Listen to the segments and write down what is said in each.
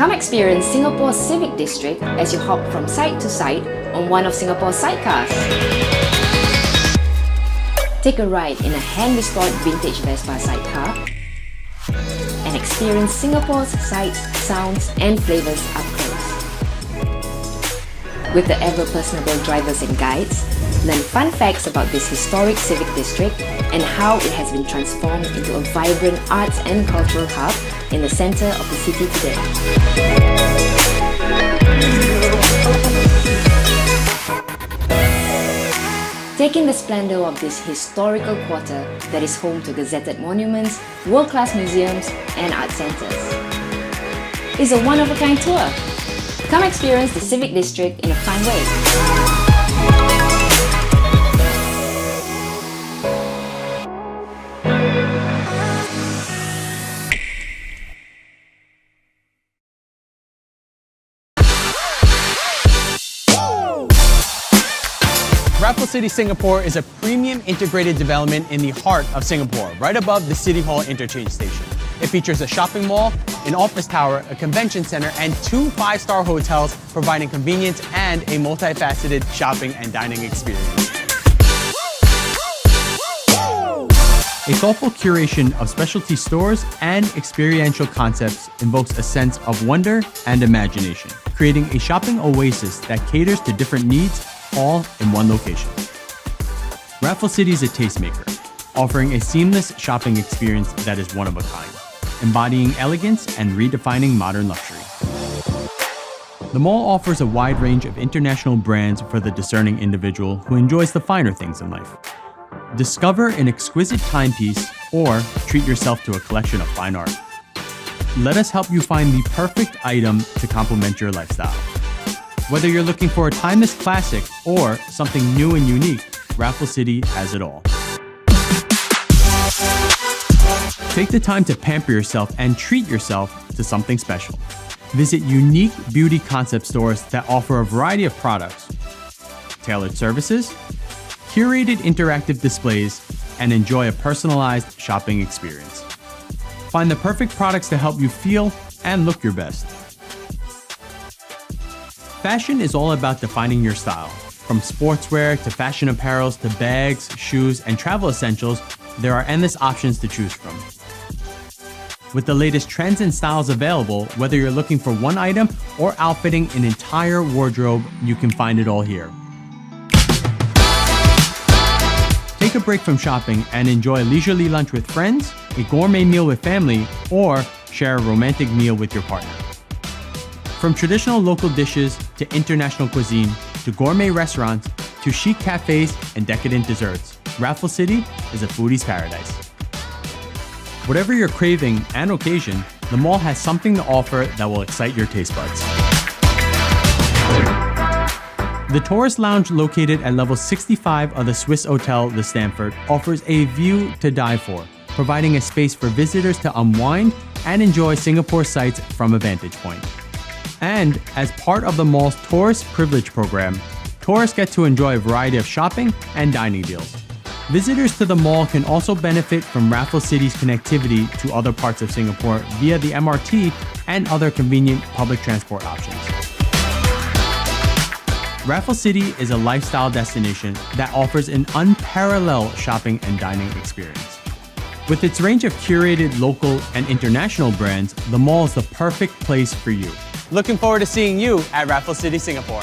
Come experience Singapore's Civic district as you hop from side to side on one of Singapore's sidecars. Take a ride in a hand-restored vintage Vespa sidecar and experience Singapore's sights, sounds and flavours up close. With the ever-personable drivers and guides, learn fun facts about this historic civic district and how it has been transformed into a vibrant arts and cultural hub in the centre of the city today. Take in the splendour of this historical quarter that is home to gazetted monuments, world-class museums and art centres. It's a one-of-a-kind tour. Come experience the Civic District in a fun way. Raffles City, Singapore is a premium integrated development in the heart of Singapore, right above the City Hall interchange station. It features a shopping mall, an office tower, a convention center, and 2 5-star hotels, providing convenience and a multifaceted shopping and dining experience. A thoughtful curation of specialty stores and experiential concepts invokes a sense of wonder and imagination, creating a shopping oasis that caters to different needs, all in one location. Raffles City is a tastemaker, offering a seamless shopping experience that is one of a kind, embodying elegance and redefining modern luxury. The mall offers a wide range of international brands for the discerning individual who enjoys the finer things in life. Discover an exquisite timepiece or treat yourself to a collection of fine art. Let us help you find the perfect item to complement your lifestyle. Whether you're looking for a timeless classic or something new and unique, Raffles City has it all. Take the time to pamper yourself and treat yourself to something special. Visit unique beauty concept stores that offer a variety of products, tailored services, curated interactive displays, and enjoy a personalized shopping experience. Find the perfect products to help you feel and look your best. Fashion is all about defining your style. From sportswear to fashion apparels to bags, shoes, and travel essentials, there are endless options to choose from. With the latest trends and styles available, whether you're looking for one item or outfitting an entire wardrobe, you can find it all here. Take a break from shopping and enjoy a leisurely lunch with friends, a gourmet meal with family, or share a romantic meal with your partner. From traditional local dishes to international cuisine, to gourmet restaurants, to chic cafes and decadent desserts, Raffles City is a foodie's paradise. Whatever your craving and occasion, the mall has something to offer that will excite your taste buds. The Tourist Lounge, located at level 65 of the Swiss Hotel The Stanford, offers a view to die for, providing a space for visitors to unwind and enjoy Singapore sights from a vantage point. And as part of the mall's Tourist Privilege program, tourists get to enjoy a variety of shopping and dining deals. Visitors to the mall can also benefit from Raffles City's connectivity to other parts of Singapore via the MRT and other convenient public transport options. Raffles City is a lifestyle destination that offers an unparalleled shopping and dining experience. With its range of curated local and international brands, the mall is the perfect place for you. Looking forward to seeing you at Raffles City, Singapore.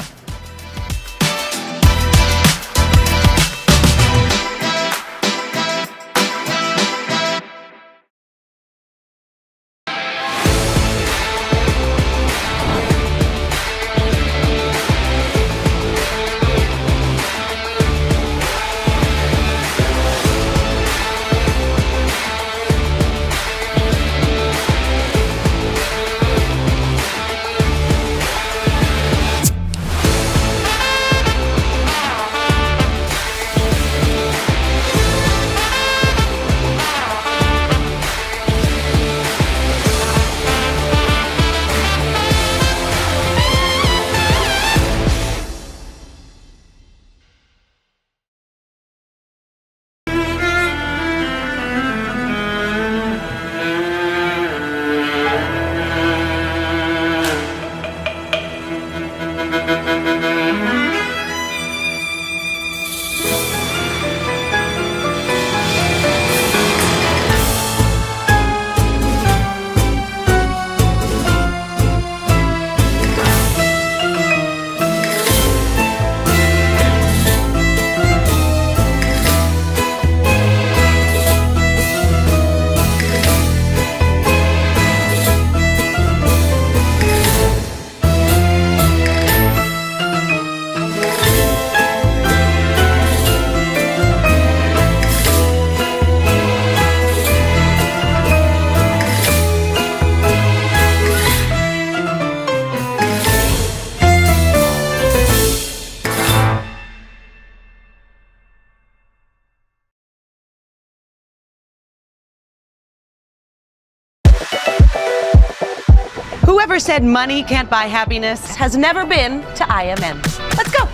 Whoever said money can't buy happiness has never been to IMM. Let's go.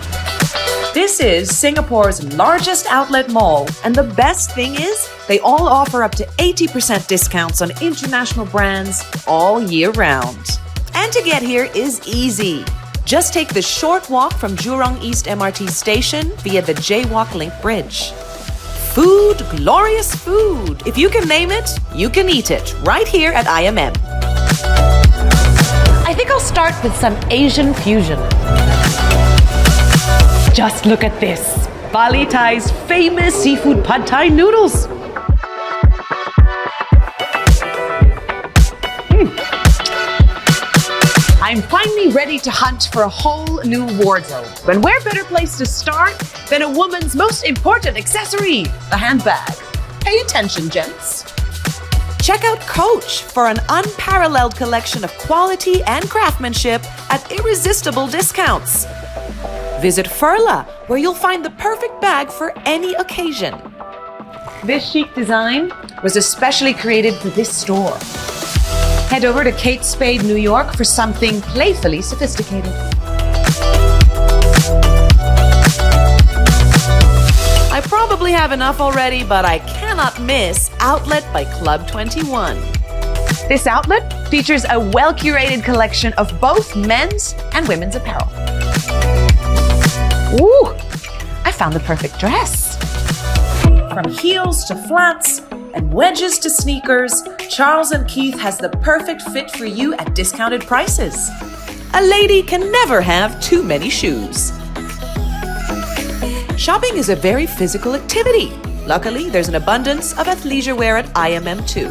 This is Singapore's largest outlet mall, and the best thing is they all offer up to 80% discounts on international brands all year round. And to get here is easy. Just take the short walk from Jurong East MRT station via the Jaywalk Link Bridge. Food, glorious food. If you can name it, you can eat it right here at IMM. I think I'll start with some Asian fusion. Just look at this. Bali Thai's famous seafood pad thai noodles. I'm finally ready to hunt for a whole new wardrobe. And where better place to start than a woman's most important accessory, the handbag. Pay attention, gents. Check out Coach for an unparalleled collection of quality and craftsmanship at irresistible discounts. Visit Furla, where you'll find the perfect bag for any occasion. This chic design was especially created for this store. Head over to Kate Spade, New York for something playfully sophisticated. I probably have enough already, but I cannot miss Outlet by Club 21. This outlet features a well-curated collection of both men's and women's apparel. Ooh, I found the perfect dress. From heels to flats and wedges to sneakers, Charles & Keith has the perfect fit for you at discounted prices. A lady can never have too many shoes. Shopping is a very physical activity. Luckily, there's an abundance of athleisure wear at IMM too.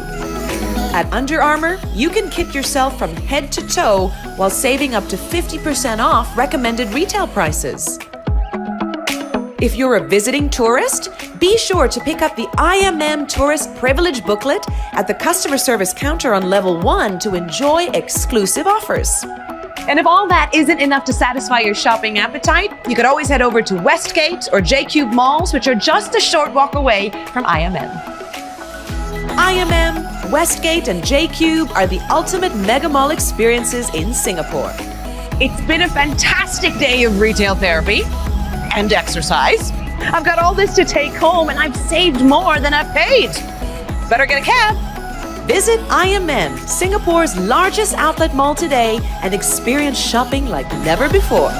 At Under Armour, you can kit yourself from head to toe while saving up to 50% off recommended retail prices. If you're a visiting tourist, be sure to pick up the IMM Tourist Privilege booklet at the customer service counter on level 1 to enjoy exclusive offers. And if all that isn't enough to satisfy your shopping appetite, you could always head over to Westgate or J-Cube malls, which are just a short walk away from IMM. IMM, Westgate, and J-Cube are the ultimate mega mall experiences in Singapore. It's been a fantastic day of retail therapy and exercise. I've got all this to take home and I've saved more than I've paid. Better get a cab. Visit IMM, Singapore's largest outlet mall today, and experience shopping like never before.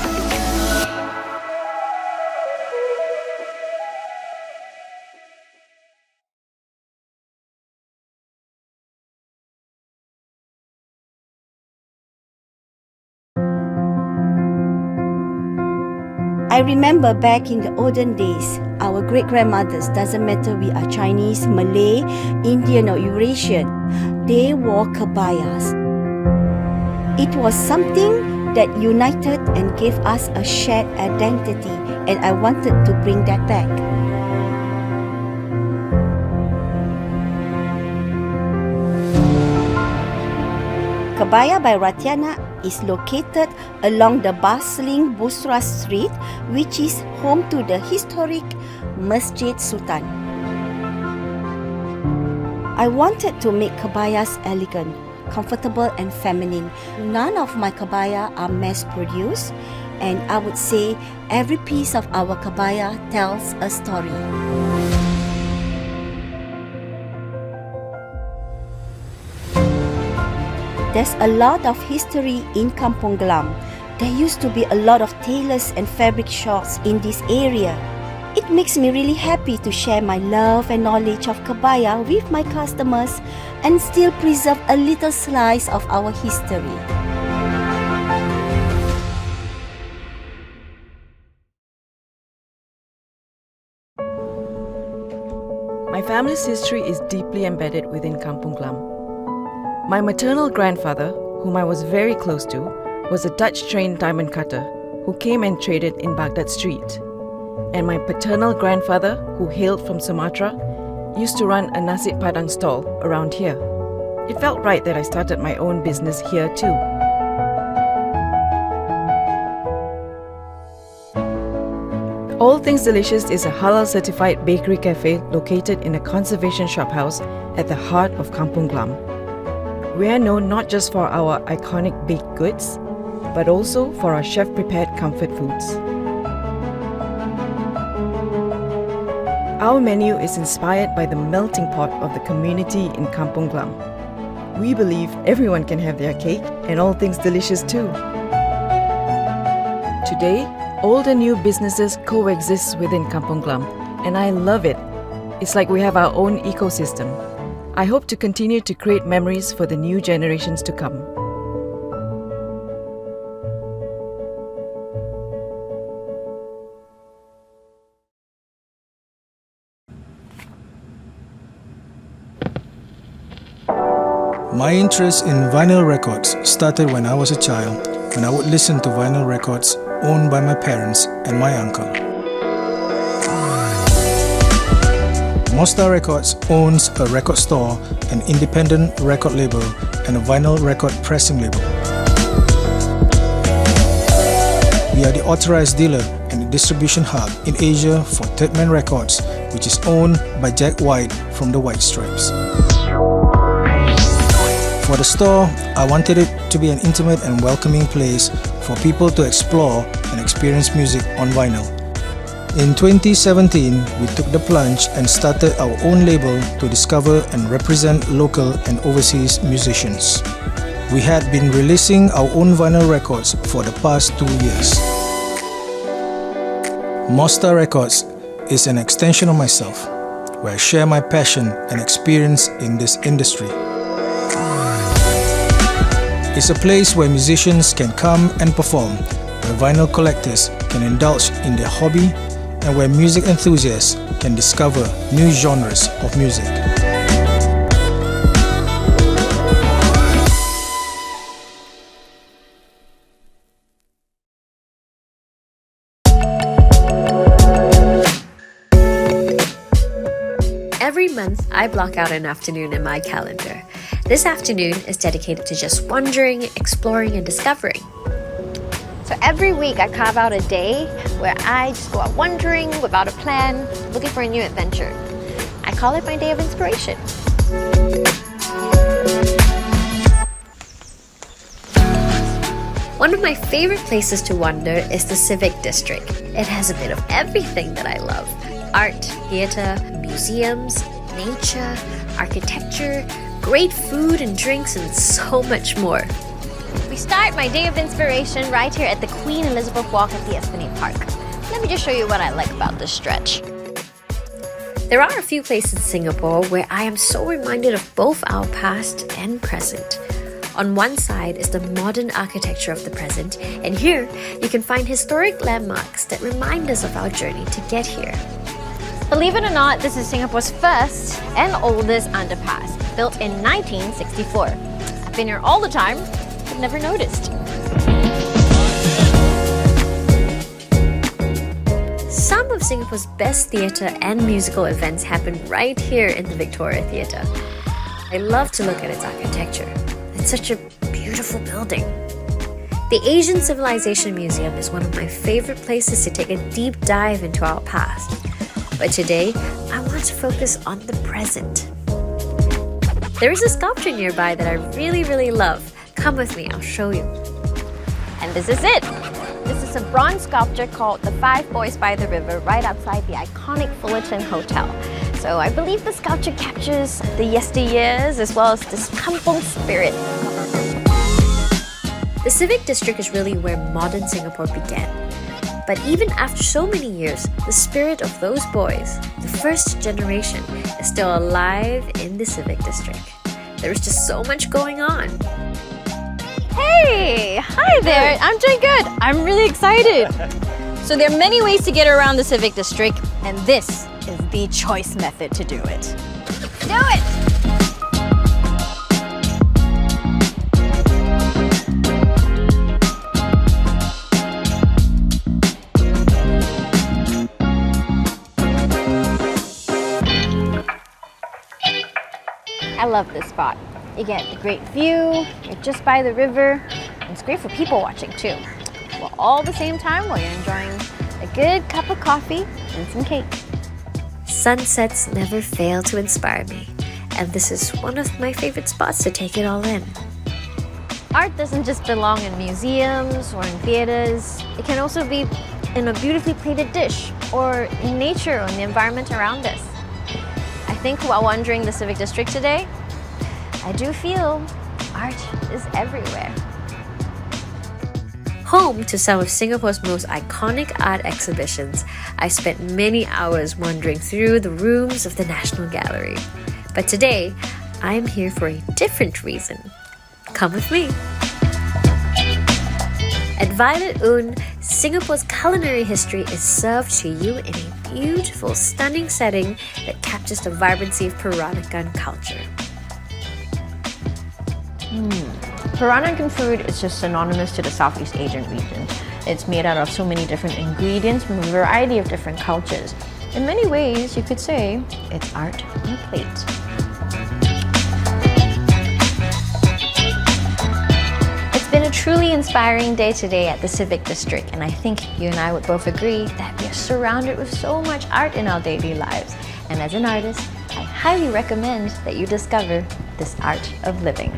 I remember back in the olden days, our great-grandmothers, doesn't matter we are Chinese, Malay, Indian or Eurasian, they wore kebayas. It was something that united and gave us a shared identity, and I wanted to bring that back. Kebaya by Ratiana is located along the bustling Busra Street, which is home to the historic Masjid Sultan. I wanted to make kebayas elegant, comfortable and feminine. None of my kebaya are mass-produced, and I would say every piece of our kebaya tells a story. There's a lot of history in Kampong Glam. There used to be a lot of tailors and fabric shops in this area. It makes me really happy to share my love and knowledge of kebaya with my customers and still preserve a little slice of our history. My family's history is deeply embedded within Kampong Glam. My maternal grandfather, whom I was very close to, was a Dutch-trained diamond cutter who came and traded in Baghdad Street. And my paternal grandfather, who hailed from Sumatra, used to run a nasi padang stall around here. It felt right that I started my own business here too. All Things Delicious is a halal-certified bakery cafe located in a conservation shophouse at the heart of Kampong Glam. We are known not just for our iconic baked goods, but also for our chef-prepared comfort foods. Our menu is inspired by the melting pot of the community in Kampong Glam. We believe everyone can have their cake and all things delicious too. Today, old and new businesses coexist within Kampong Glam, and I love it. It's like we have our own ecosystem. I hope to continue to create memories for the new generations to come. My interest in vinyl records started when I was a child, when I would listen to vinyl records owned by my parents and my uncle. Mostar Records owns a record store, an independent record label, and a vinyl record pressing label. We are the authorized dealer and the distribution hub in Asia for Third Man Records, which is owned by Jack White from the White Stripes. For the store, I wanted it to be an intimate and welcoming place for people to explore and experience music on vinyl. In 2017, we took the plunge and started our own label to discover and represent local and overseas musicians. We had been releasing our own vinyl records for the past 2 years. Mostar Records is an extension of myself, where I share my passion and experience in this industry. It's a place where musicians can come and perform, where vinyl collectors can indulge in their hobby, and where music enthusiasts can discover new genres of music. Every month, I block out an afternoon in my calendar. This afternoon is dedicated to just wandering, exploring, and discovering. So every week I carve out a day where I just go out wandering without a plan, looking for a new adventure. I call it my day of inspiration. One of my favorite places to wander is the Civic district. It has a bit of everything that I love. Art, theatre, museums, nature, architecture, great food and drinks, and so much more. We start my day of inspiration right here at the Queen Elizabeth Walk at the Esplanade Park. Let me just show you what I like about this stretch. There are a few places in Singapore where I am so reminded of both our past and present. On one side is the modern architecture of the present, and here you can find historic landmarks that remind us of our journey to get here. Believe it or not, this is Singapore's first and oldest underpass, built in 1964. I've been here all the time, but never noticed. Some of Singapore's best theatre and musical events happen right here in the Victoria Theatre. I love to look at its architecture. It's such a beautiful building. The Asian Civilization Museum is one of my favorite places to take a deep dive into our past. But today, I want to focus on the present. There is a sculpture nearby that I really love. Come with me, I'll show you. And this is it. This is a bronze sculpture called The Five Boys by the River right outside the iconic Fullerton Hotel. So I believe the sculpture captures the yesteryears as well as this Kampong spirit. The Civic district is really where modern Singapore began. But even after so many years, the spirit of those boys, the first generation, is still alive in the Civic district. There is just so much going on. Hey! Hi there! I'm doing good! I'm really excited! So there are many ways to get around the Civic district, and this is the choice method to do it. Do it! I love this spot. You get a great view, you're just by the river, and it's great for people watching too. Well, all at the same time while you're enjoying a good cup of coffee and some cake. Sunsets never fail to inspire me, and this is one of my favorite spots to take it all in. Art doesn't just belong in museums or in theaters. It can also be in a beautifully plated dish or in nature or in the environment around us. I think while wandering the Civic District today, I do feel art is everywhere. Home to some of Singapore's most iconic art exhibitions, I spent many hours wandering through the rooms of the National Gallery. But today, I'm here for a different reason. Come with me. At Violet Un, Singapore's culinary history is served to you in a beautiful, stunning setting that captures the vibrancy of Peranakan culture. Peranakan food is just synonymous to the Southeast Asian region. It's made out of so many different ingredients from a variety of different cultures. In many ways, you could say it's art on a plate. It's been a truly inspiring day today at the Civic District, and I think you and I would both agree that we are surrounded with so much art in our daily lives. And as an artist, I highly recommend that you discover this art of living.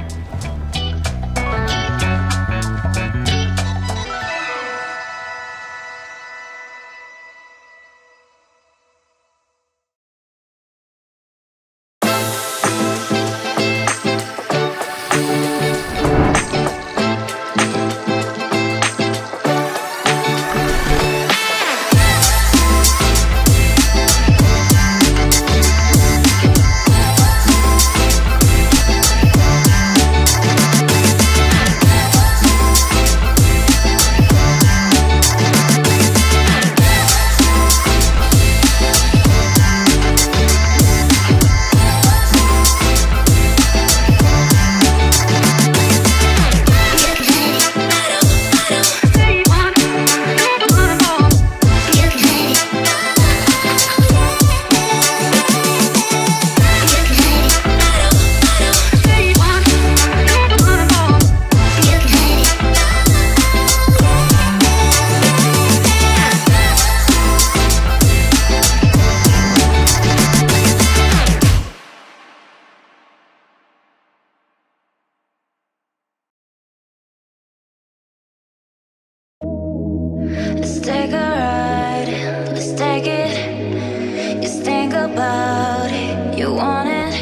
Let's take a ride, let's take it. Just think about it, you want it.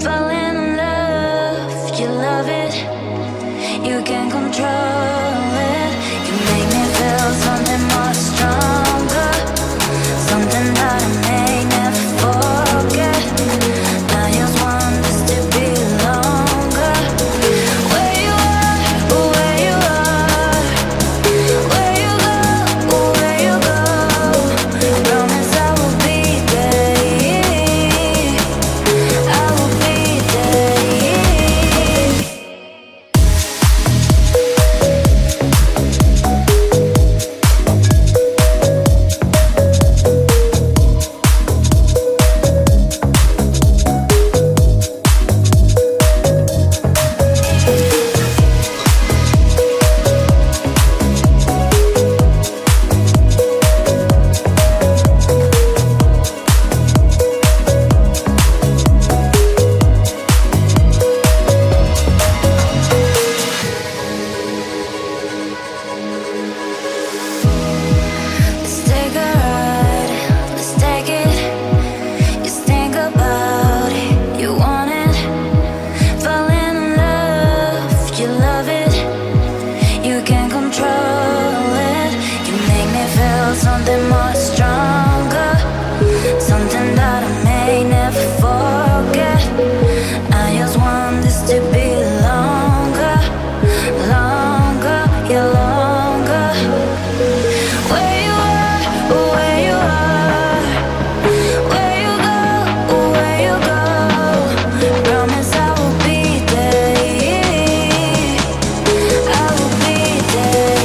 Fall in love, you love it. You can control it. You make me feel something more stronger, something that I may never forget. I just want this to be longer. Where you are, where you are, where you go, where you go. Promise I will be there, I will be there. Let's take a ride, let's take it. Just think about it, you want it. Fall in love, you love it. You can control it. You make me feel something more stronger, something that I may never forget. I just want this to be longer, longer, yeah, longer. Where you are, where you are, where you go, where you go. Promise I will be there, I will be there.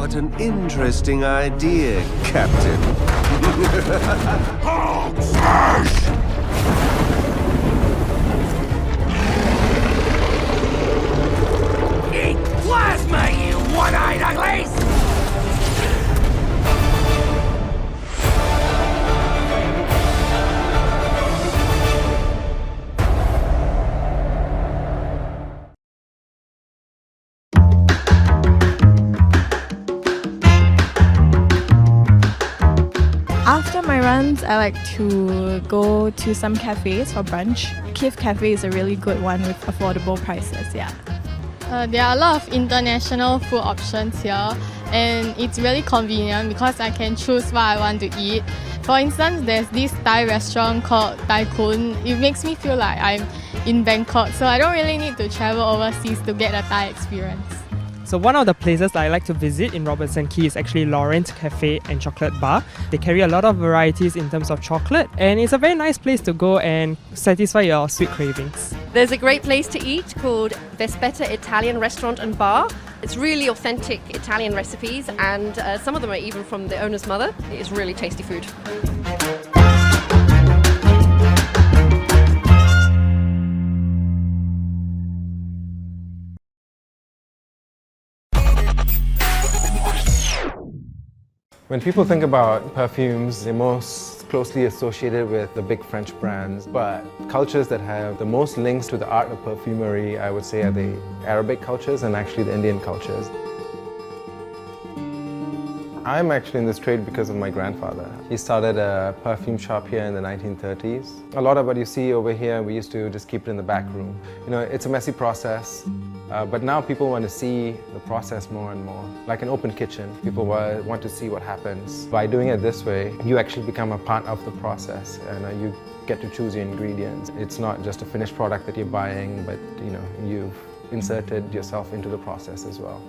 What an interesting idea, Captain. Eat plasma, you one-eyed uglies! After my runs, I like to go to some cafes for brunch. Kif Cafe is a really good one with affordable prices, yeah. There are a lot of international food options here, and it's really convenient because I can choose what I want to eat. For instance, there's this Thai restaurant called Thai Kun. It makes me feel like I'm in Bangkok, so I don't really need to travel overseas to get a Thai experience. So one of the places I like to visit in Robertson Quay is actually Lawrence Cafe and Chocolate Bar. They carry a lot of varieties in terms of chocolate, and it's a very nice place to go and satisfy your sweet cravings. There's a great place to eat called Vesperta Italian Restaurant and Bar. It's really authentic Italian recipes, and some of them are even from the owner's mother. It's really tasty food. When people think about perfumes, they're most closely associated with the big French brands, but cultures that have the most links to the art of perfumery, I would say, are the Arabic cultures and actually the Indian cultures. I'm actually in this trade because of my grandfather. He started a perfume shop here in the 1930s. A lot of what you see over here, we used to just keep it in the back room. You know, it's a messy process, but now people want to see the process more and more. Like an open kitchen, people want to see what happens. By doing it this way, you actually become a part of the process, and you get to choose your ingredients. It's not just a finished product that you're buying, but you've inserted yourself into the process as well.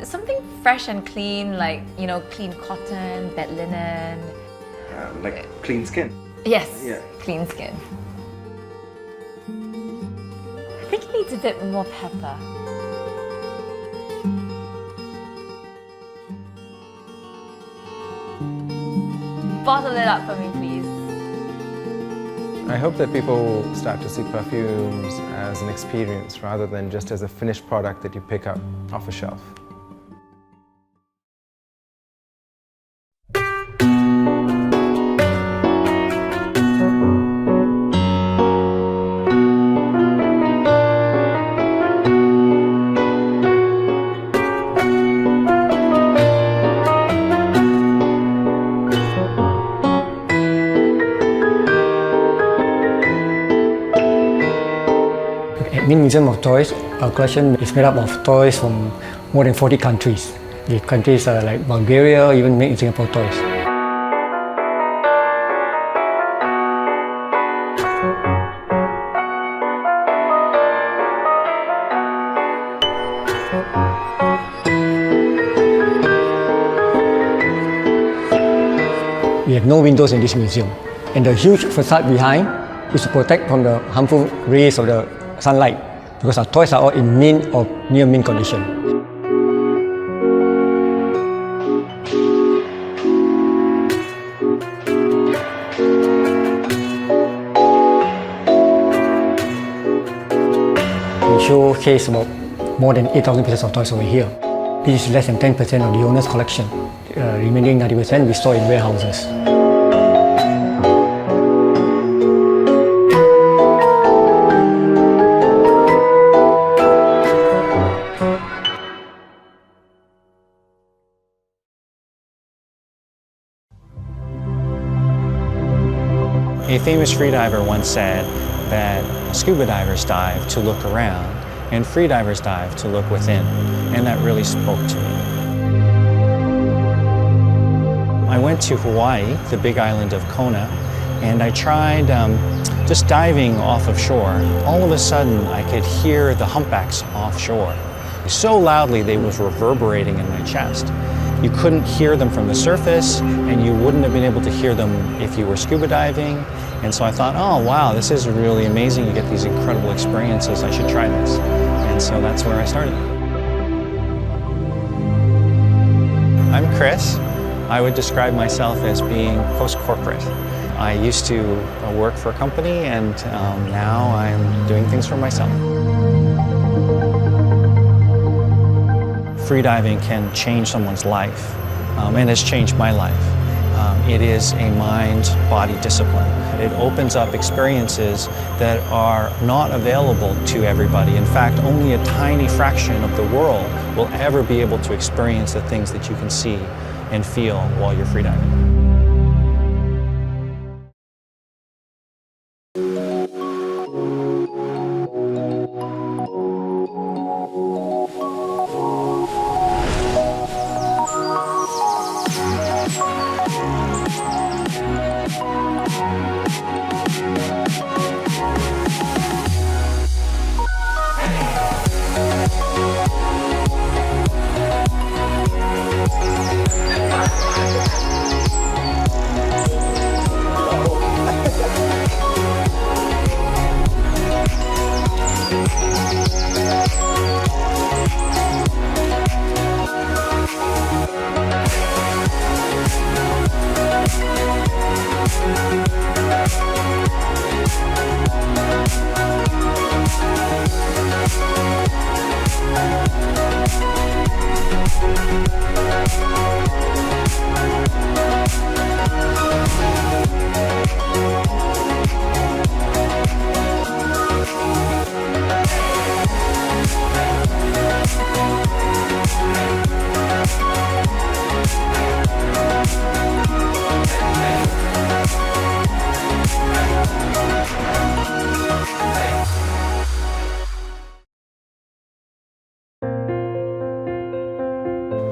Something fresh and clean, like, clean cotton, bed linen. Like clean skin? Yes, Yeah. clean skin. I think it needs a bit more pepper. Bottle it up for me, please. I hope that people will start to see perfumes as an experience rather than just as a finished product that you pick up off a shelf. Min Museum of Toys, our collection is made up of toys from more than 40 countries. The countries are like Bulgaria, even made in Singapore toys. We have no windows in this museum, and the huge facade behind is to protect from the harmful rays of the sunlight, because our toys are all in mint or near mint condition. We showcase about more than 8,000 pieces of toys over here. This is less than 10% of the owner's collection. Remaining 90% we store in warehouses. A famous freediver once said that scuba divers dive to look around and freedivers dive to look within, and that really spoke to me. I went to Hawaii, the big island of Kona, and I tried just diving off of shore. All of a sudden, I could hear the humpbacks offshore. So loudly, they was reverberating in my chest. You couldn't hear them from the surface, and you wouldn't have been able to hear them if you were scuba diving. And so I thought, oh wow, this is really amazing. You get these incredible experiences. I should try this. And so that's where I started. Chris. I would describe myself as being post-corporate. I used to work for a company, and now I'm doing things for myself. Freediving can change someone's life, and has changed my life. It is a mind-body discipline. It opens up experiences that are not available to everybody. In fact, only a tiny fraction of the world will ever be able to experience the things that you can see and feel while you're freediving.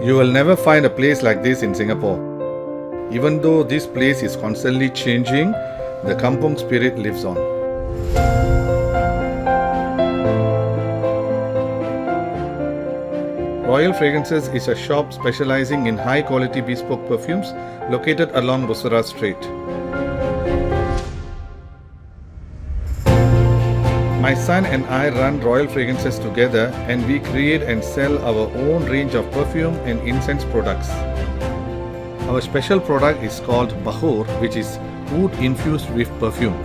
You will never find a place like this in Singapore. Even though this place is constantly changing, the Kampong spirit lives on. Royal Fragrances is a shop specializing in high-quality bespoke perfumes located along Bussorah Street. My son and I run Royal Fragrances together, and we create and sell our own range of perfume and incense products. Our special product is called Bahur, which is wood infused with perfume.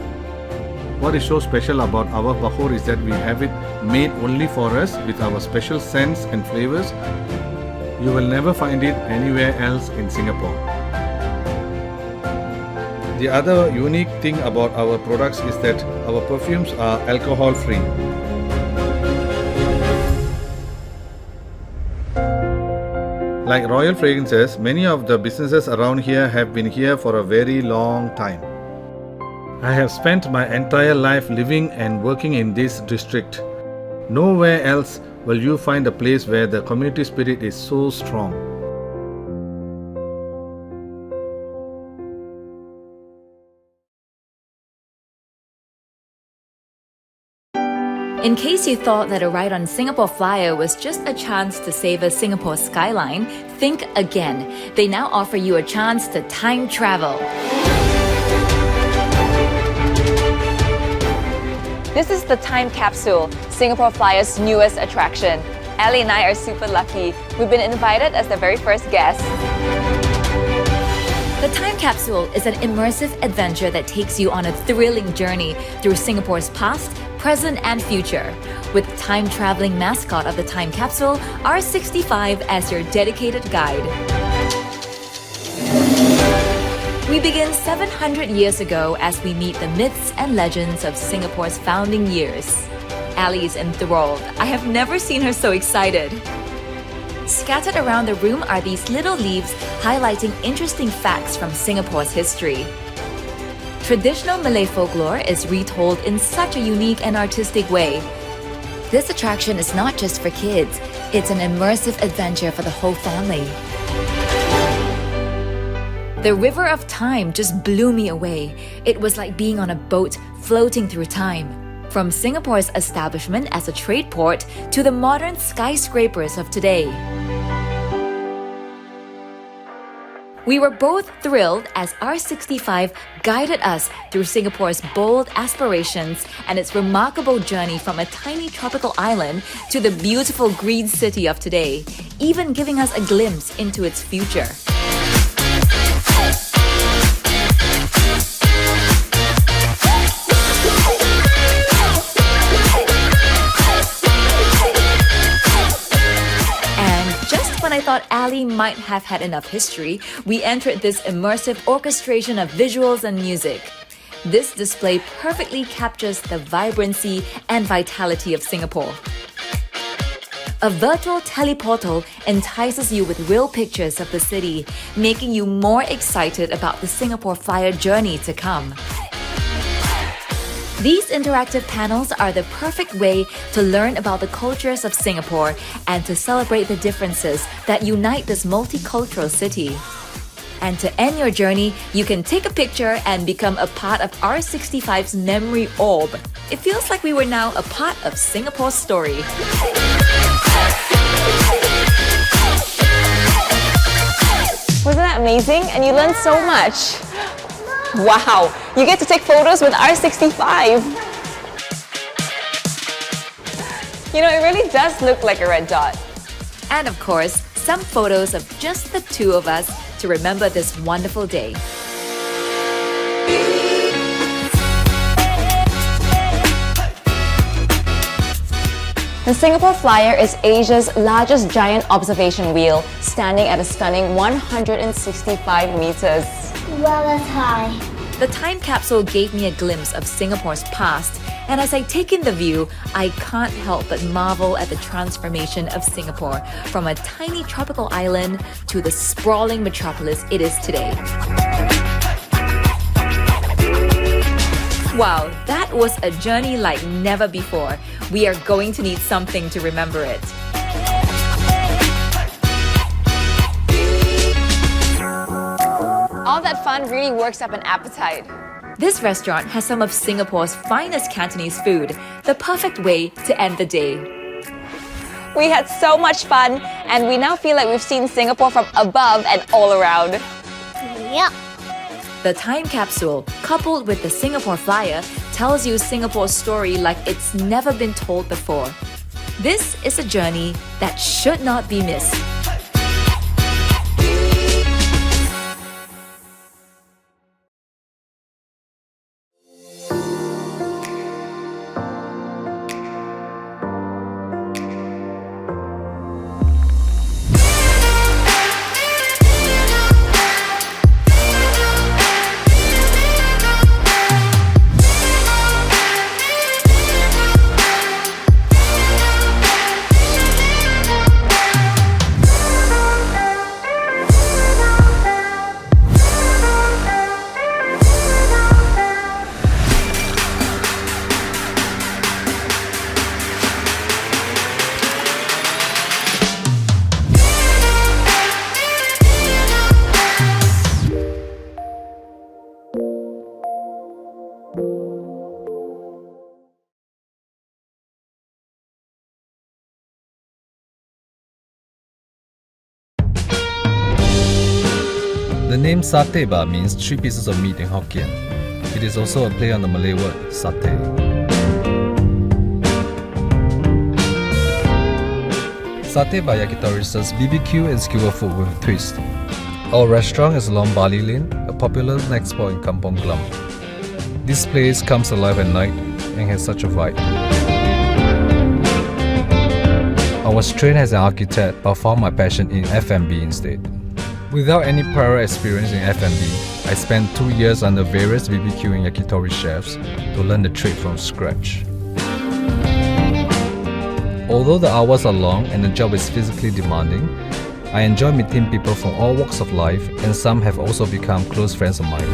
What is so special about our Bahur is that we have it made only for us with our special scents and flavors. You will never find it anywhere else in Singapore. The other unique thing about our products is that our perfumes are alcohol-free. Like Royal Fragrances, many of the businesses around here have been here for a very long time. I have spent my entire life living and working in this district. Nowhere else will you find a place where the community spirit is so strong. In case you thought that a ride on Singapore Flyer was just a chance to savor Singapore's skyline, think again. They now offer you a chance to time travel. This is the time capsule, Singapore Flyer's newest attraction. Ali and I are super lucky. We've been invited as the very first guests. The time capsule is an immersive adventure that takes you on a thrilling journey through Singapore's past, present and future, with time-traveling mascot of the time capsule, R65 as your dedicated guide. We begin 700 years ago as we meet the myths and legends of Singapore's founding years. Ali is enthralled. I have never seen her so excited. Scattered around the room are these little leaves highlighting interesting facts from Singapore's history. Traditional Malay folklore is retold in such a unique and artistic way. This attraction is not just for kids, it's an immersive adventure for the whole family. The River of Time just blew me away. It was like being on a boat floating through time. From Singapore's establishment as a trade port to the modern skyscrapers of today. We were both thrilled as R65 guided us through Singapore's bold aspirations and its remarkable journey from a tiny tropical island to the beautiful green city of today, even giving us a glimpse into its future. thought Ali might have had enough history, we entered this immersive orchestration of visuals and music. This display perfectly captures the vibrancy and vitality of Singapore. A virtual teleportal entices you with real pictures of the city, making you more excited about the Singapore Flyer journey to come. These interactive panels are the perfect way to learn about the cultures of Singapore and to celebrate the differences that unite this multicultural city. And to end your journey, you can take a picture and become a part of R65's memory orb. It feels like we were now a part of Singapore's story. Wasn't that amazing? And you learned so much. Wow, you get to take photos with R65. You know, it really does look like a red dot. And of course, some photos of just the two of us to remember this wonderful day. The Singapore Flyer is Asia's largest giant observation wheel, standing at a stunning 165 meters. Wow, that's high. The time capsule gave me a glimpse of Singapore's past, and as I take in the view, I can't help but marvel at the transformation of Singapore from a tiny tropical island to the sprawling metropolis it is today. Wow, that was a journey like never before. We are going to need something to remember it. All that fun really works up an appetite. This restaurant has some of Singapore's finest Cantonese food, the perfect way to end the day. We had so much fun, and we now feel like we've seen Singapore from above and all around. Yep. The time capsule, coupled with the Singapore Flyer, tells you Singapore's story like it's never been told before. This is a journey that should not be missed. The name satay bar means 3 pieces of meat in Hokkien. It is also a play on the Malay word satay. Satay bar yakitori serves BBQ and skewer food with a twist. Our restaurant is along Bali Lane, a popular night spot in Kampong Glam. This place comes alive at night and has such a vibe. I was trained as an architect but found my passion in F&B instead. Without any prior experience in F&B, I spent 2 years under various BBQ and yakitori chefs to learn the trade from scratch. Although the hours are long and the job is physically demanding, I enjoy meeting people from all walks of life, and some have also become close friends of mine.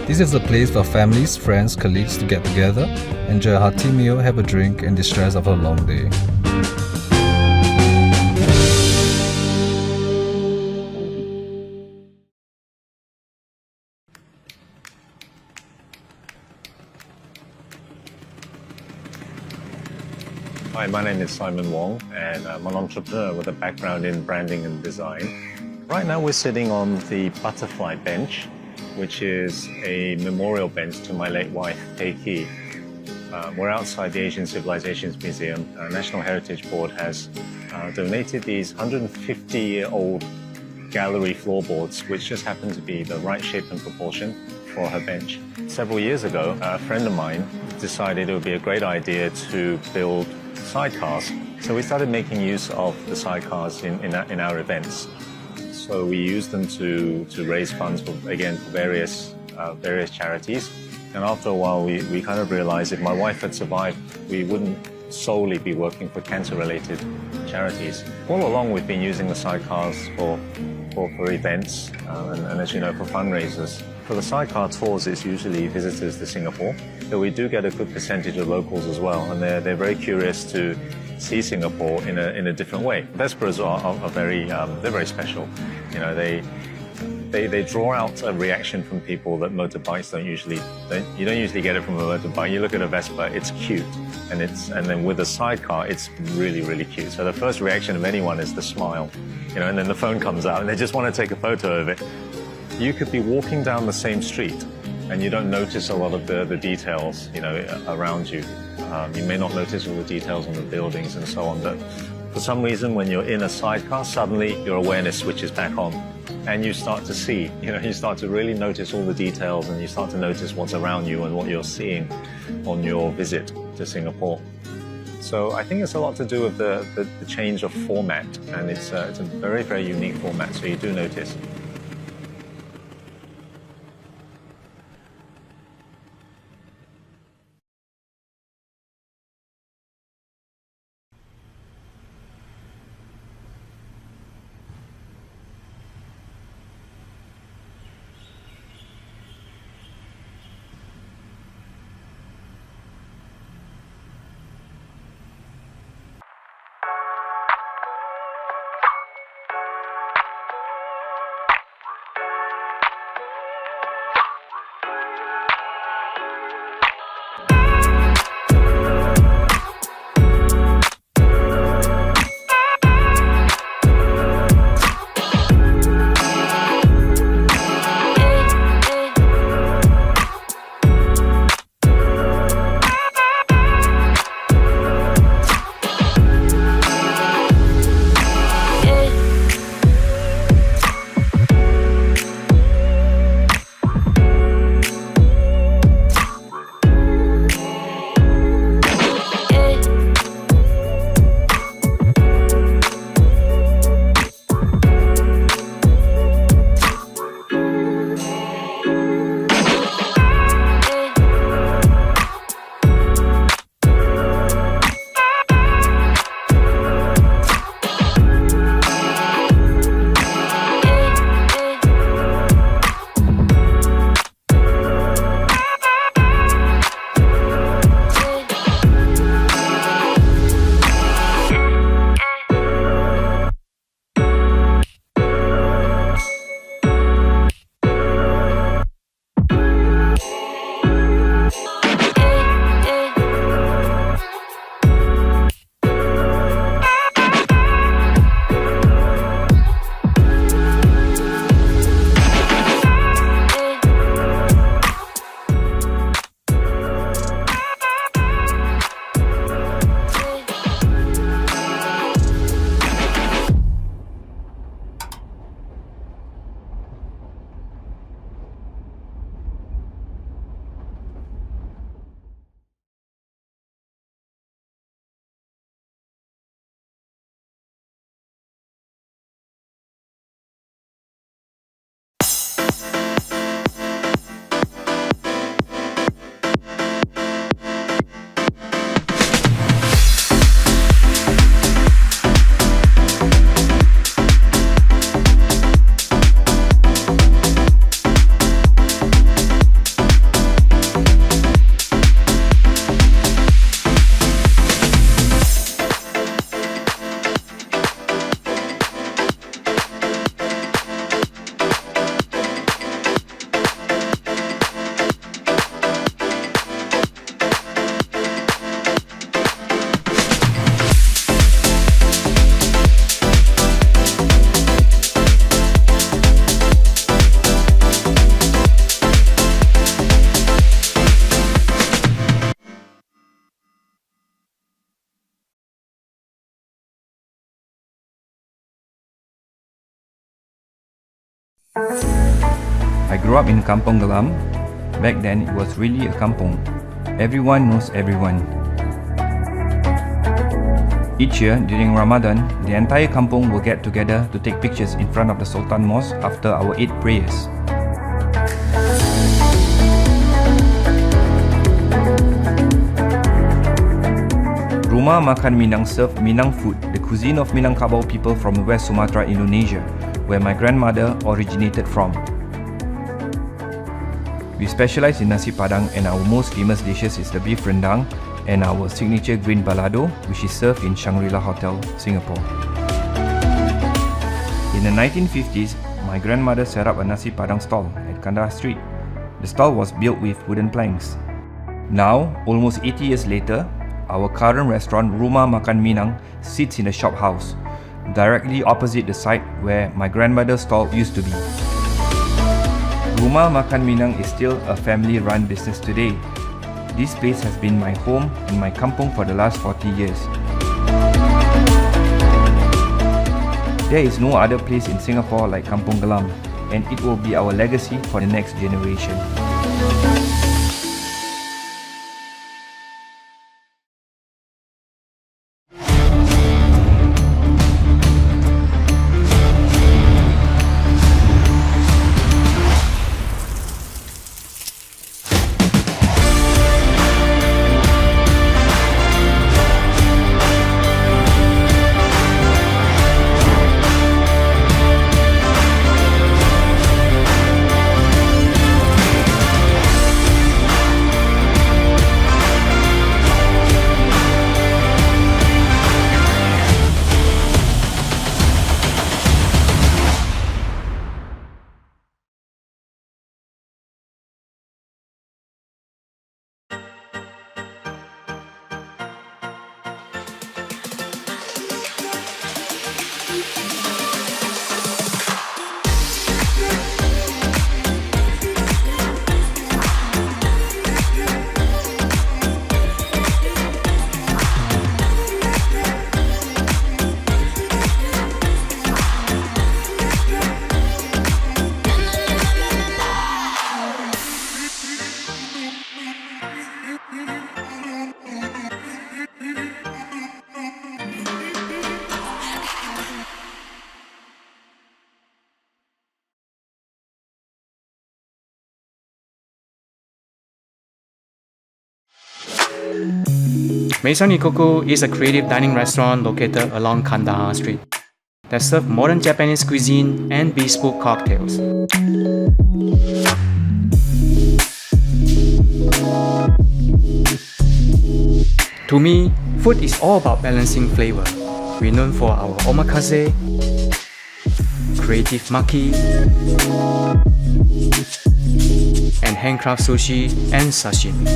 This is a place for families, friends, colleagues to get together, enjoy a hearty meal, have a drink and distress after a long day. Hi, my name is Simon Wong, and I'm an entrepreneur with a background in branding and design. Right now we're sitting on the butterfly bench, which is a memorial bench to my late wife, Pei Ki. We're outside the Asian Civilizations Museum. National Heritage Board has donated these 150-year-old gallery floorboards, which just happen to be the right shape and proportion for her bench. Several years ago, a friend of mine decided it would be a great idea to build sidecars. So we started making use of the sidecars in our events. So we used them to raise funds for various charities. And after a while, we kind of realized if my wife had survived, we wouldn't solely be working for cancer-related charities. All along, we've been using the sidecars for events and as you know, for fundraisers. For the sidecar tours, it's usually visitors to Singapore, but we do get a good percentage of locals as well, and they're very curious to see Singapore in a different way. Vesperas are very special. You know, they draw out a reaction from people that motorbikes you don't usually get it from a motorbike. You look at a Vespa, it's cute, and then with a sidecar, it's really, really cute. So the first reaction of anyone is the smile, you know, and then the phone comes out and they just want to take a photo of it. You could be walking down the same street and you don't notice a lot of the details, you know, around you. You may not notice all the details on the buildings and so on, but for some reason, when you're in a sidecar, suddenly your awareness switches back on and you start to see, you know, you start to really notice all the details and you start to notice what's around you and what you're seeing on your visit to Singapore. So I think it's a lot to do with the change of format, and it's a very, very unique format, so you do notice. I grew up in Kampong Glam. Back then it was really a kampong. Everyone knows everyone. Each year, during Ramadan, the entire kampong will get together to take pictures in front of the Sultan Mosque after our Eid prayers. Ruma Makan Minang served Minang food, the cuisine of Minangkabau people from West Sumatra, Indonesia, where my grandmother originated from. We specialize in nasi padang, and our most famous dishes is the beef rendang and our signature green balado, which is served in Shangri-La Hotel, Singapore. In the 1950s, my grandmother set up a nasi padang stall at Kandahar Street. The stall was built with wooden planks. Now, almost 80 years later, our current restaurant Ruma Makan Minang sits in a shop house, directly opposite the site where my grandmother's stall used to be. Ruma Makan Minang is still a family-run business today. This place has been my home and my kampong for the last 40 years. There is no other place in Singapore like Kampong Glam, and it will be our legacy for the next generation. Maison Ikoku is a creative dining restaurant located along Kandahar Street that serves modern Japanese cuisine and bespoke cocktails. To me, food is all about balancing flavor. We're known for our omakase, creative maki, and handcraft sushi and sashimi.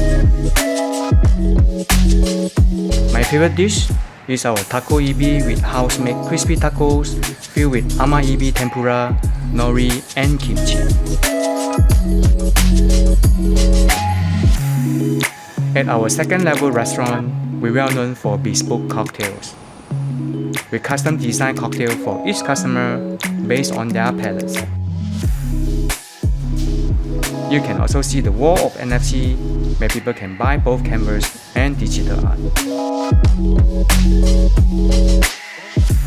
My favorite dish is our taco ibi with house-made crispy tacos filled with ama ibi tempura, nori, and kimchi. At our second-level restaurant, we're well known for bespoke cocktails. We custom design cocktails for each customer based on their palates. You can also see the wall of NFC where people can buy both canvas and digital art.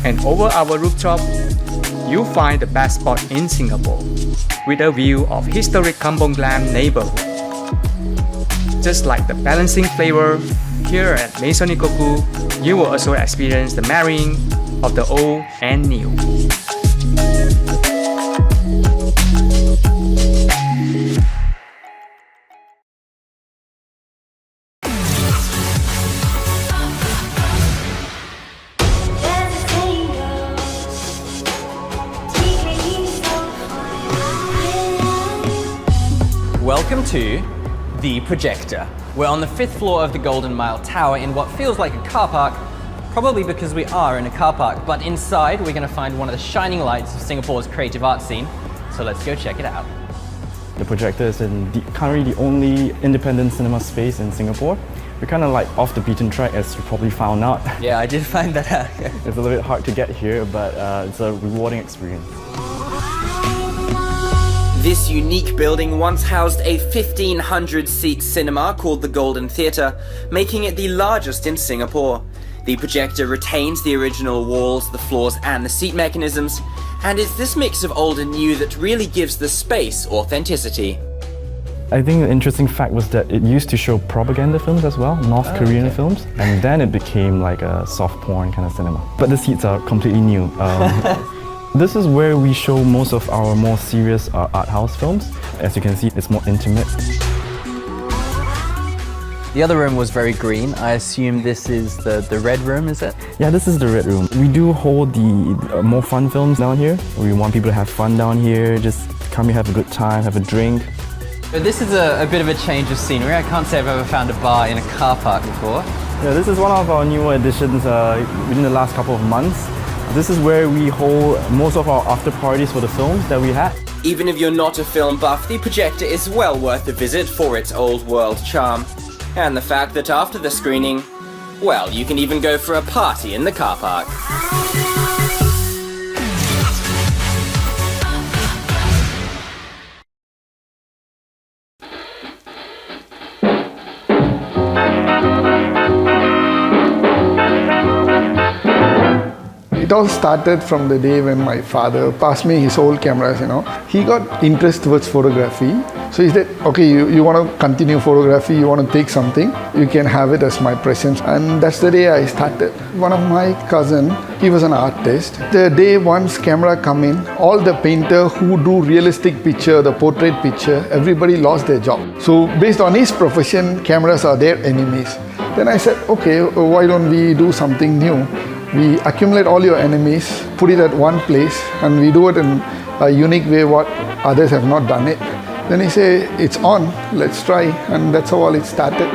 And over our rooftop, you'll find the best spot in Singapore with a view of historic Kampong Glam neighborhood. Just like the balancing flavor, here at Maison Ikoku, you will also experience the marrying of the old and new. Welcome to the Projector. We're on the 5th floor of the Golden Mile Tower in what feels like a car park, probably because we are in a car park, but inside we're going to find one of the shining lights of Singapore's creative art scene, so let's go check it out. The Projector is currently the only independent cinema space in Singapore. We're kind of like off the beaten track, as you probably found out. Yeah, I did find that out. It's a little bit hard to get here, but it's a rewarding experience. This unique building once housed a 1,500-seat cinema called the Golden Theatre, making it the largest in Singapore. The projector retains the original walls, the floors and the seat mechanisms, and it's this mix of old and new that really gives the space authenticity. I think the interesting fact was that it used to show propaganda films as well, North Korean films, and then it became like a soft porn kind of cinema. But the seats are completely new. This is where we show most of our more serious art house films. As you can see, it's more intimate. The other room was very green. I assume this is the red room, is it? Yeah, this is the red room. We do hold the more fun films down here. We want people to have fun down here, just come here, have a good time, have a drink. But this is a bit of a change of scenery. I can't say I've ever found a bar in a car park before. Yeah, this is one of our newer additions within the last couple of months. This is where we hold most of our after parties for the films that we had. Even if you're not a film buff, the projector is well worth a visit for its old world charm. And the fact that after the screening, well, you can even go for a party in the car park. It all started from the day when my father passed me his old cameras, He got interest towards photography. So he said, okay, you want to continue photography, you want to take something, you can have it as my present. And that's the day I started. One of my cousin, he was an artist. The day once camera come in, all the painter who do realistic picture, the portrait picture, everybody lost their job. So based on his profession, cameras are their enemies. Then I said, okay, why don't we do something new? We accumulate all your enemies, put it at one place, and we do it in a unique way what others have not done it. Then he said, it's on, let's try, and that's how all it started.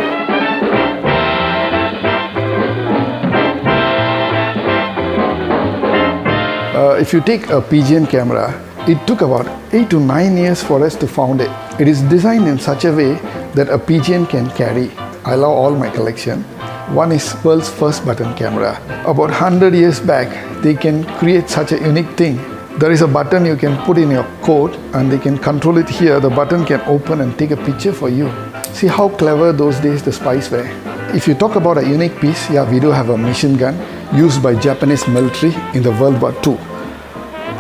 If you take a pigeon camera, it took about 8 to 9 years for us to found it. It is designed in such a way that a pigeon can carry. I love all my collection. One is world's first button camera. About 100 years back, they can create such a unique thing. There is a button you can put in your coat and they can control it here. The button can open and take a picture for you. See how clever those days the spies were. If you talk about a unique piece, yeah, we do have a machine gun used by Japanese military in the World War II.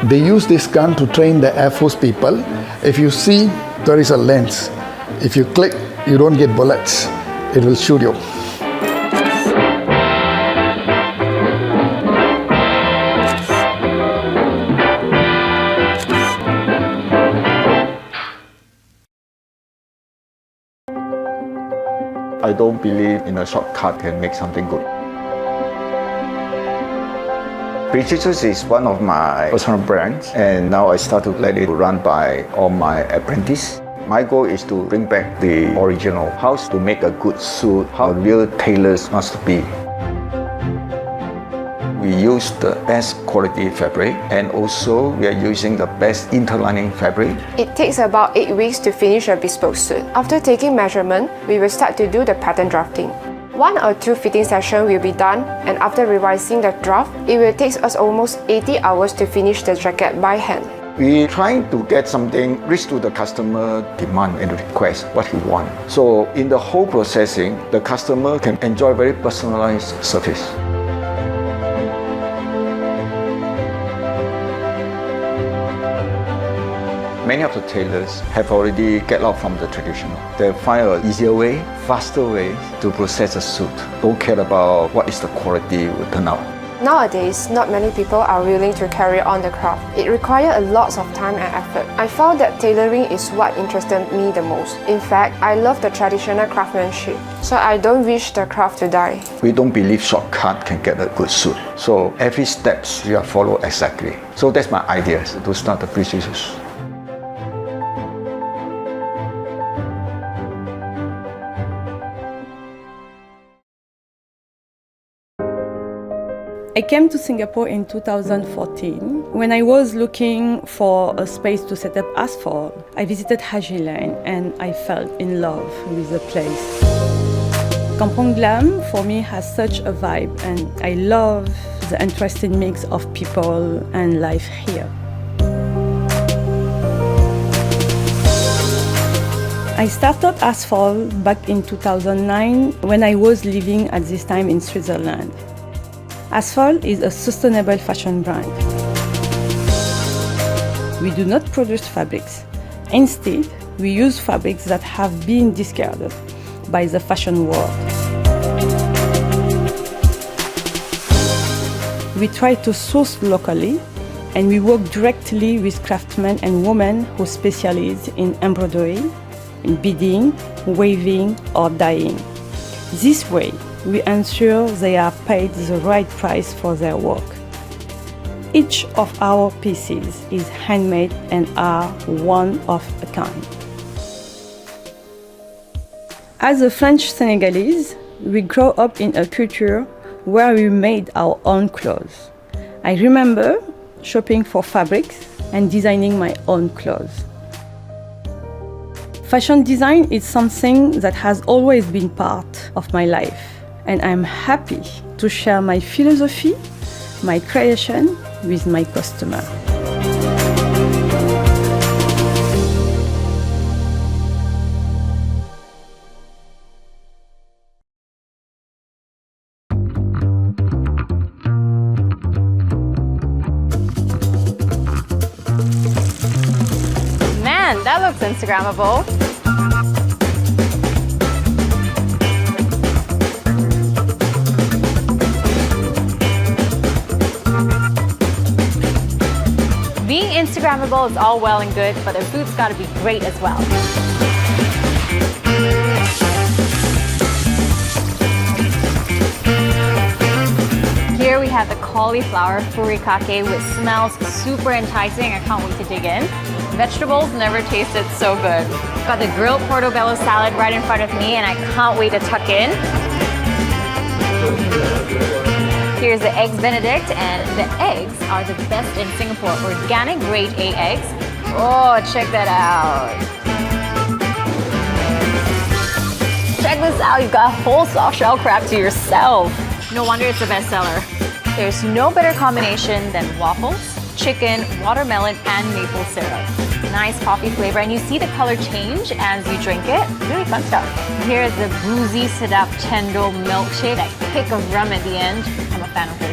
They use this gun to train the Air Force people. If you see, there is a lens. If you click, you don't get bullets. It will shoot you. I don't believe in a shortcut can make something good. Projector is one of my personal brands, and now I start to let it run by all my apprentices. My goal is to bring back the original, how to make a good suit, how real tailors must be. We use the best quality fabric, and also we are using the best interlining fabric. It takes about 8 weeks to finish a bespoke suit. After taking measurement, we will start to do the pattern drafting. 1 or 2 fitting sessions will be done, and after revising the draft, it will take us almost 80 hours to finish the jacket by hand. We're trying to get something reach to the customer demand and request what he wants. So in the whole processing, the customer can enjoy very personalized service. Many of the tailors have already get out from the traditional. They find an easier way, faster way to process a suit. Don't care about what is the quality will turn out. Nowadays, not many people are willing to carry on the craft. It requires a lot of time and effort. I found that tailoring is what interested me the most. In fact, I love the traditional craftsmanship, so I don't wish the craft to die. We don't believe shortcut can get a good suit. So every step we are follow exactly. So that's my idea to start the Projectors. I came to Singapore in 2014. When I was looking for a space to set up asphalt, I visited Haji Lane and I fell in love with the place. Kampong Glam for me has such a vibe, and I love the interesting mix of people and life here. I started asphalt back in 2009 when I was living at this time in Switzerland. Asphalt is a sustainable fashion brand. We do not produce fabrics. Instead, we use fabrics that have been discarded by the fashion world. We try to source locally, and we work directly with craftsmen and women who specialize in embroidery, in beading, weaving, or dyeing. This way, we ensure they are paid the right price for their work. Each of our pieces is handmade and are one of a kind. As a French Senegalese, we grew up in a culture where we made our own clothes. I remember shopping for fabrics and designing my own clothes. Fashion design is something that has always been part of my life, and I'm happy to share my philosophy, my creation with my customer. Man, that looks Instagrammable. Being Instagrammable is all well and good, but the food's gotta be great as well. Here we have the cauliflower furikake, which smells super enticing. I can't wait to dig in. Vegetables never tasted so good. Got the grilled portobello salad right in front of me, and I can't wait to tuck in. Here's the eggs Benedict, and the eggs are the best in Singapore. Organic grade A eggs. Oh, check that out. Check this out, you've got a whole soft shell crab to yourself. No wonder it's a bestseller. There's no better combination than waffles, chicken, watermelon, and maple syrup. Nice coffee flavor, and you see the color change as you drink it. Really fun stuff. Here's the boozy sedap cendol milkshake. That kick of rum at the end. I'm a fan of this.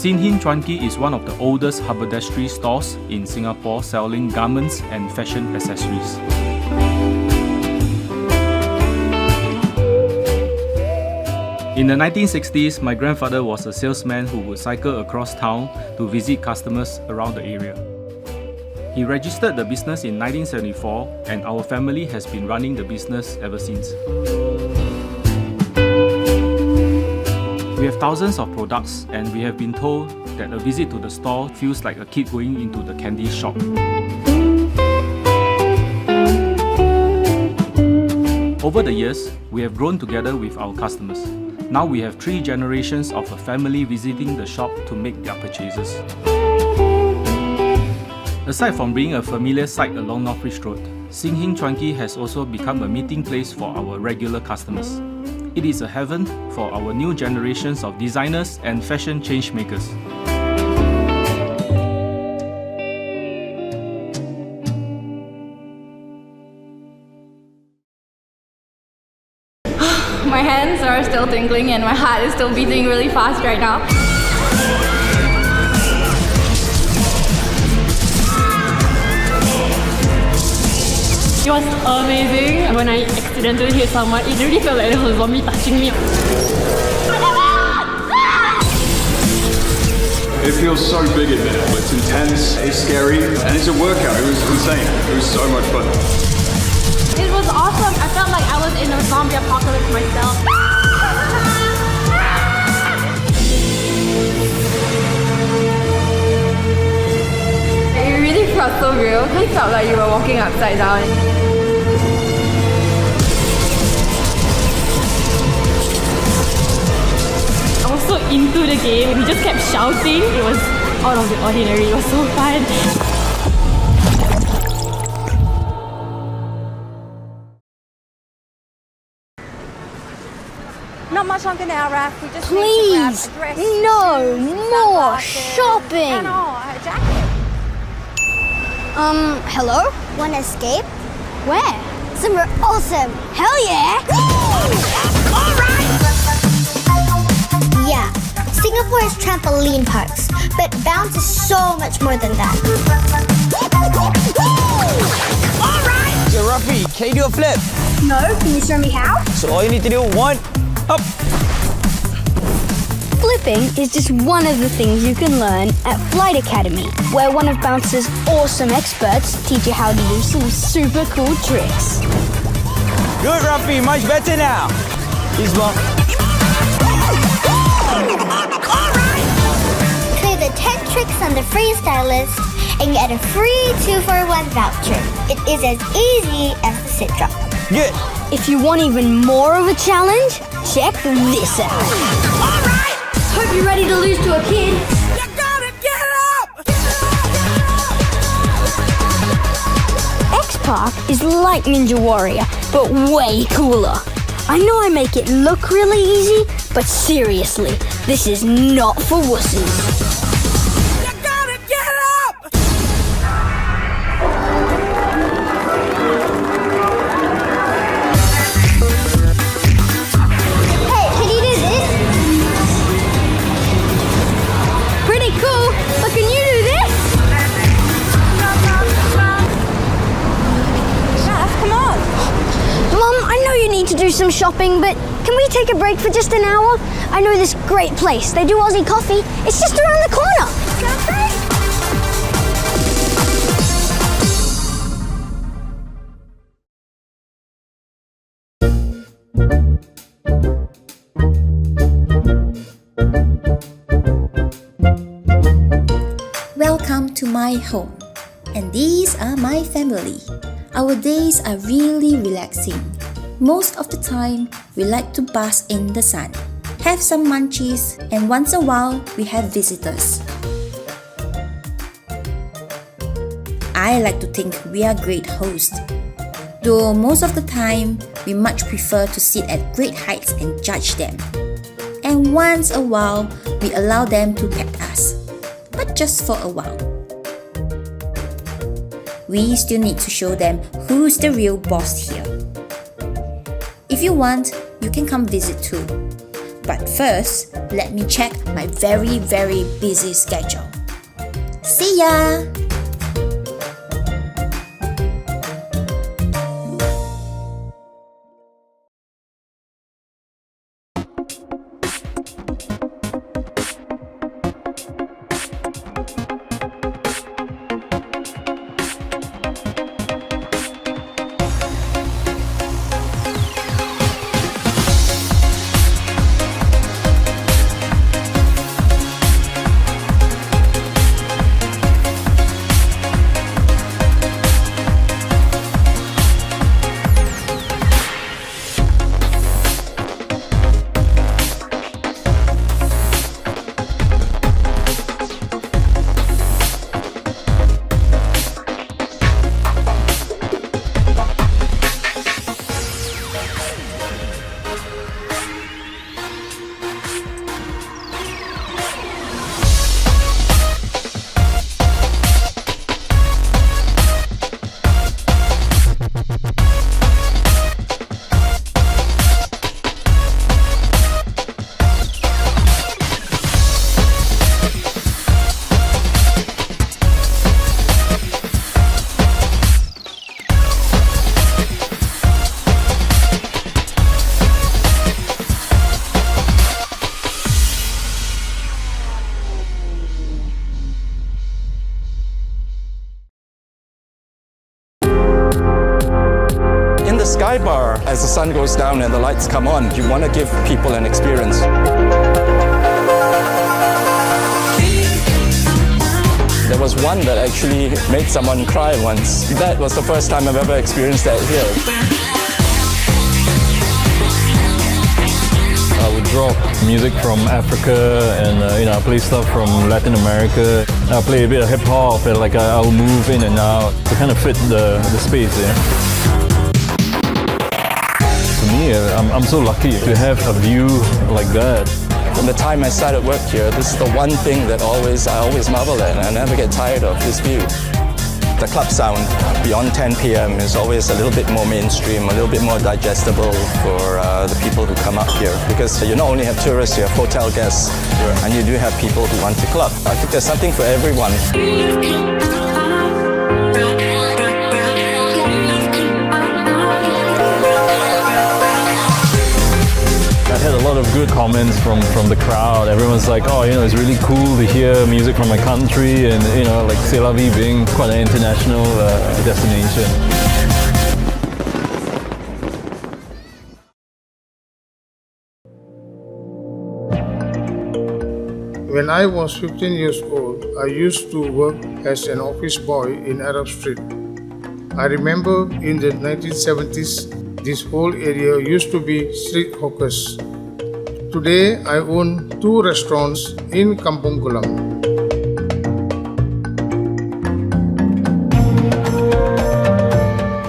Sin Hin Chuan Ki is one of the oldest haberdashery stores in Singapore selling garments and fashion accessories. In the 1960s, my grandfather was a salesman who would cycle across town to visit customers around the area. He registered the business in 1974 and our family has been running the business ever since. We have thousands of products and we have been told that a visit to the store feels like a kid going into the candy shop. Over the years, we have grown together with our customers. Now we have 3 generations of a family visiting the shop to make their purchases. Aside from being a familiar sight along North Ridge Road, Sin Hing Chuan Ki has also become a meeting place for our regular customers. It is a heaven for our new generations of designers and fashion change makers. My hands are still tingling and my heart is still beating really fast right now. It was amazing. When I accidentally hit someone, it really felt like there was a zombie touching me. It feels so big in there. It's intense, it's scary, and it's a workout. It was insane. It was so much fun. It was awesome. I felt like I was in a zombie apocalypse myself. It really felt so real. It felt like you were walking upside down. I was so into the game. We just kept shouting. It was out of the ordinary. It was so fun. Not much longer now, Raph. We just Please, need to grab a dress, no shoes, more sunglasses, shopping. And a jacket. Hello? Wanna escape? Where? Somewhere awesome. Hell yeah! Alright! Yeah, Singapore has trampoline parks, but bounce is so much more than that. Alright! Yo, Rafi, can you do a flip? No, can you show me how? So all you need to do, 1, up. Flipping is just one of the things you can learn at Flight Academy, where one of Bounce's awesome experts teach you how to do some super cool tricks. Good, Rafi, much better now. He's one. Clear the 10 tricks on the freestyle list and get a free 2-for-1 voucher. It is as easy as the sit drop. Good. If you want even more of a challenge, check this out. Alright! Hope you're ready to lose to a kid. You gotta get up! X-Park is like Ninja Warrior, but way cooler. I know I make it look really easy, but seriously, this is not for wusses. To do some shopping, but can we take a break for just an hour? I know this great place. They do Aussie coffee. It's just around the corner. Welcome to my home, and these are my family. Our days are really relaxing. Most of the time, we like to bask in the sun, have some munchies, and once a while, we have visitors. I like to think we are great hosts, though most of the time, we much prefer to sit at great heights and judge them. And once a while, we allow them to pet us, but just for a while. We still need to show them who's the real boss here. If you want, you can come visit too. But first, let me check my very busy schedule. See ya! As the sun goes down and the lights come on, you want to give people an experience. There was one that actually made someone cry once. That was the first time I've ever experienced that here. I would drop music from Africa and I play stuff from Latin America. I play a bit of hip hop and I'll move in and out to kind of fit the space there. For me, I'm so lucky to have a view like that. From the time I started work here, this is the one thing that I always marvel at, and I never get tired of this view. The club sound beyond 10 p.m. is always a little bit more mainstream, a little bit more digestible for the people who come up here. Because you not only have tourists, you have hotel guests, and you do have people who want to club. I think there's something for everyone. I had a lot of good comments from the crowd. Everyone's like, oh, it's really cool to hear music from my country, and C'est La Vie being quite an international destination. When I was 15 years old, I used to work as an office boy in Arab Street. I remember in the 1970s, this whole area used to be street hawkers. Today, I own 2 restaurants in Kampong Glam.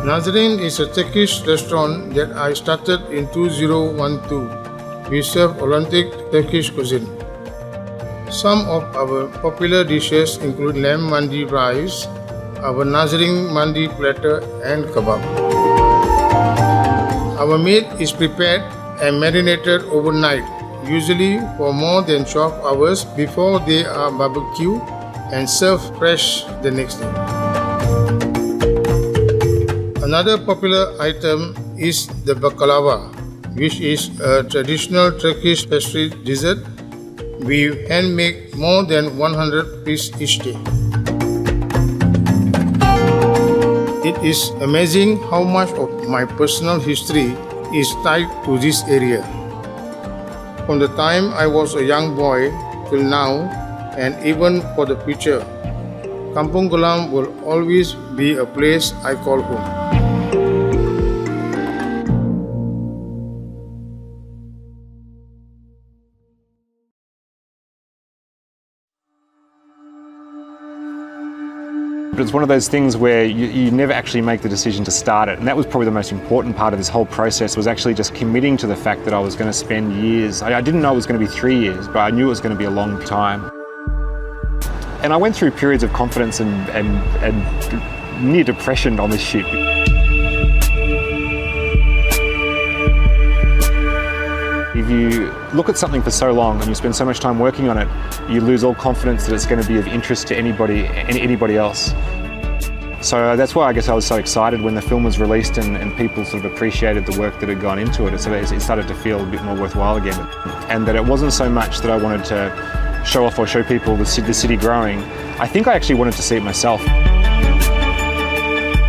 Nazarene is a Turkish restaurant that I started in 2012. We serve authentic Turkish cuisine. Some of our popular dishes include lamb mandi rice, our Nazarene mandi platter, and kebab. Our meat is prepared and marinated overnight, usually for more than 12 hours before they are barbecued and served fresh the next day. Another popular item is the baklava, which is a traditional Turkish pastry dessert. We handmake more than 100 pieces each day. It is amazing how much of my personal history is tied to this area. From the time I was a young boy till now, and even for the future, Kampong Glam will always be a place I call home. It's one of those things where you never actually make the decision to start it, and that was probably the most important part of this whole process, was actually just committing to the fact that I was going to spend years. I didn't know it was going to be 3 years, but I knew it was going to be a long time. And I went through periods of confidence and near depression on this shoot. If you look at something for so long and you spend so much time working on it, you lose all confidence that it's going to be of interest to anybody else. So that's why I guess I was so excited when the film was released and people sort of appreciated the work that had gone into it. So it started to feel a bit more worthwhile again. And that it wasn't so much that I wanted to show off or show people the city growing. I think I actually wanted to see it myself.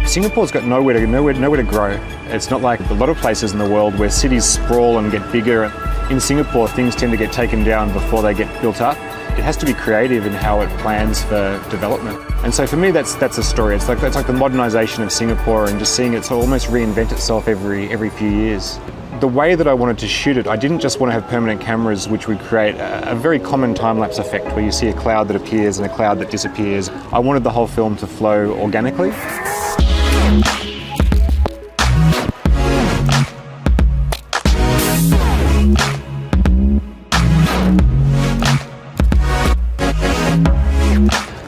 Singapore's got nowhere to grow. It's not like a lot of places in the world where cities sprawl and get bigger. In Singapore, things tend to get taken down before they get built up. It has to be creative in how it plans for development. And so for me, that's a story. It's like the modernisation of Singapore, and just seeing it sort of almost reinvent itself every few years. The way that I wanted to shoot it, I didn't just want to have permanent cameras which would create a very common time-lapse effect where you see a cloud that appears and a cloud that disappears. I wanted the whole film to flow organically.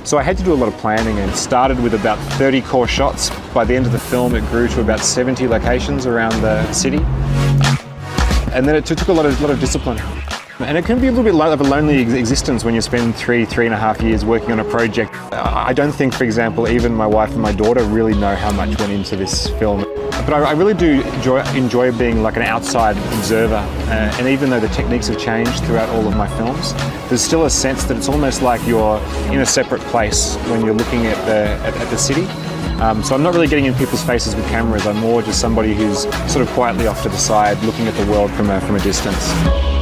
So I had to do a lot of planning, and started with about 30 core shots. By the end of the film, it grew to about 70 locations around the city. And then it took a lot of discipline. And it can be a little bit of a lonely existence when you spend 3.5 years working on a project. I don't think, for example, even my wife and my daughter really know how much went into this film. But I really do enjoy being like an outside observer. And even though the techniques have changed throughout all of my films, there's still a sense that it's almost like you're in a separate place when you're looking at the city. So I'm not really getting in people's faces with cameras. I'm more just somebody who's sort of quietly off to the side, looking at the world from a distance.